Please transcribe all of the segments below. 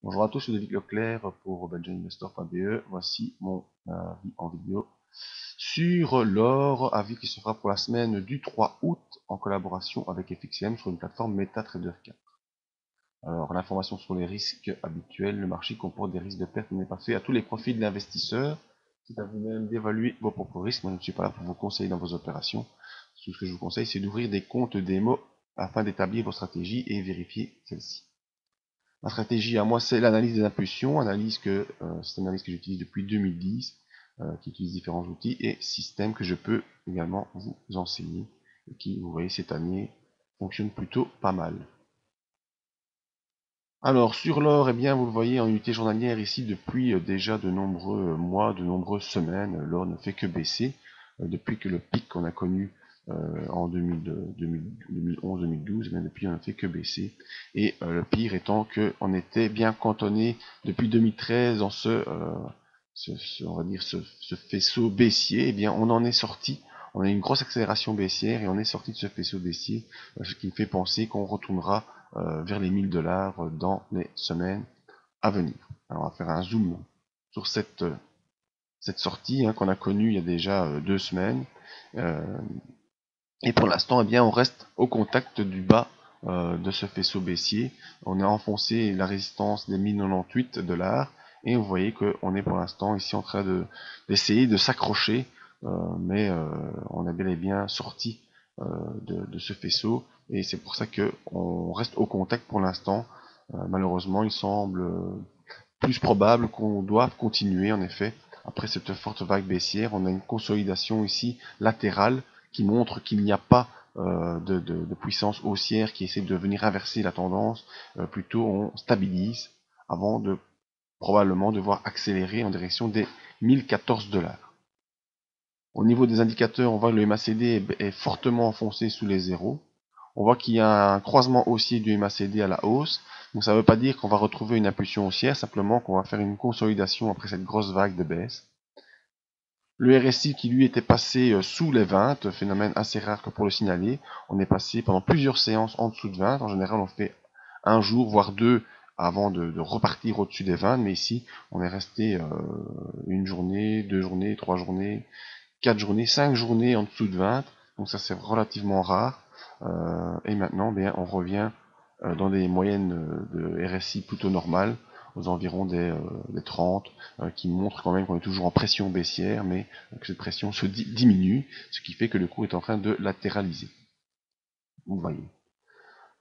Bonjour à tous, c'est David Leclerc pour benjaminvestor.be. Voici mon avis en vidéo sur l'or, avis qui se fera pour la semaine du 3 août en collaboration avec FXM sur une plateforme MetaTrader 4. Alors, l'information sur les risques habituels, le marché comporte des risques de perte n'est pas fait à tous les profits de l'investisseur. C'est à vous-même d'évaluer vos propres risques. Moi, je ne suis pas là pour vous conseiller dans vos opérations. Tout ce que je vous conseille, c'est d'ouvrir des comptes démo afin d'établir vos stratégies et vérifier celles-ci. Ma stratégie à moi, c'est l'analyse des impulsions, c'est une analyse que j'utilise depuis 2010, qui utilise différents outils et systèmes que je peux également vous enseigner et qui, vous voyez, cette année fonctionne plutôt pas mal. Alors sur l'or, eh bien vous le voyez en unité journalière ici depuis déjà de nombreux mois, de nombreuses semaines, l'or ne fait que baisser depuis que le pic qu'on a connu en 2011-2012, depuis on ne fait que baisser. Et le pire étant qu'on était bien cantonné depuis 2013 dans on va dire ce faisceau baissier. Eh bien on en est sorti. On a une grosse accélération baissière et on est sorti de ce faisceau baissier, ce qui me fait penser qu'on retournera vers les 1000 $ dans les semaines à venir. Alors on va faire un zoom sur cette sortie qu'on a connue il y a déjà 2 semaines. Et pour l'instant, eh bien, on reste au contact du bas de ce faisceau baissier. On a enfoncé la résistance des 1098 $ et vous voyez qu'on est pour l'instant ici en train d'essayer de s'accrocher, mais on a bel et bien sorti de ce faisceau et c'est pour ça qu'on reste au contact pour l'instant. Malheureusement, il semble plus probable qu'on doive continuer en effet. Après cette forte vague baissière, on a une consolidation ici latérale qui montre qu'il n'y a pas de puissance haussière qui essaie de venir inverser la tendance. Plutôt, on stabilise avant de probablement devoir accélérer en direction des 1014 $. Au niveau des indicateurs, on voit que le MACD est fortement enfoncé sous les zéros. On voit qu'il y a un croisement haussier du MACD à la hausse. Donc ça ne veut pas dire qu'on va retrouver une impulsion haussière, simplement qu'on va faire une consolidation après cette grosse vague de baisse. Le RSI qui lui était passé sous les 20, phénomène assez rare que pour le signaler. On est passé pendant plusieurs séances en dessous de 20. En général, on fait un jour, voire deux, avant de repartir au-dessus des 20. Mais ici, on est resté une journée, 2 journées, 3 journées, 4 journées, 5 journées en dessous de 20. Donc ça, c'est relativement rare. Et maintenant, bien, on revient dans des moyennes de RSI plutôt normales, aux environs des 30, qui montrent quand même qu'on est toujours en pression baissière, mais que cette pression se diminue, ce qui fait que le cours est en train de latéraliser. Vous voyez.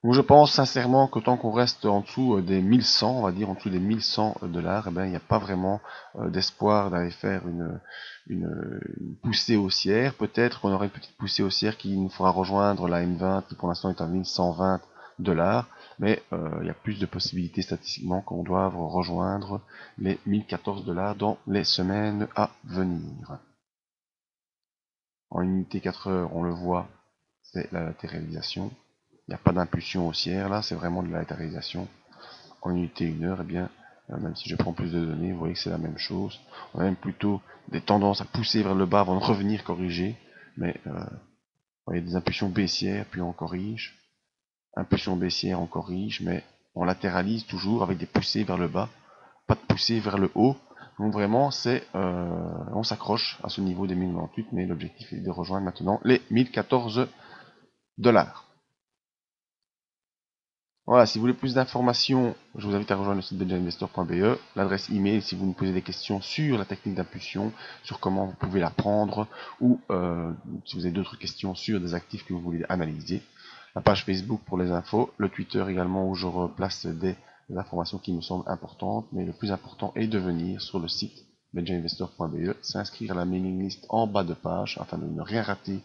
Donc je pense sincèrement que tant qu'on reste en dessous des 1100, on va dire en dessous des 1100 $, eh ben, il n'y a pas vraiment d'espoir d'aller faire une poussée haussière. Peut-être qu'on aura une petite poussée haussière qui nous fera rejoindre la M20 qui pour l'instant est à 1120 $, mais il y a plus de possibilités statistiquement qu'on doive rejoindre les 1014 $ dans les semaines à venir. En unité 4 heures, on le voit, c'est la latéralisation. Il n'y a pas d'impulsion haussière là, c'est vraiment de la latéralisation. En unité 1 heure, eh bien, même si je prends plus de données, vous voyez que c'est la même chose. On a même plutôt des tendances à pousser vers le bas avant de revenir corriger. Mais vous voyez des impulsions baissières, puis on corrige. Impulsion baissière, on corrige, mais on latéralise toujours avec des poussées vers le bas, pas de poussées vers le haut. Donc vraiment, on s'accroche à ce niveau des 1098, mais l'objectif est de rejoindre maintenant les 1014 $. Voilà, si vous voulez plus d'informations, je vous invite à rejoindre le site benjaminvestor.be, l'adresse email si vous nous posez des questions sur la technique d'impulsion, sur comment vous pouvez la prendre, ou si vous avez d'autres questions sur des actifs que vous voulez analyser. La page Facebook pour les infos, le Twitter également où je replace des informations qui me semblent importantes, mais le plus important est de venir sur le site benjaminvestor.be, s'inscrire à la mailing list en bas de page afin de ne rien rater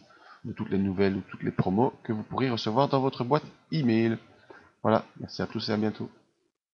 de toutes les nouvelles ou toutes les promos que vous pourrez recevoir dans votre boîte email. Voilà, merci à tous et à bientôt.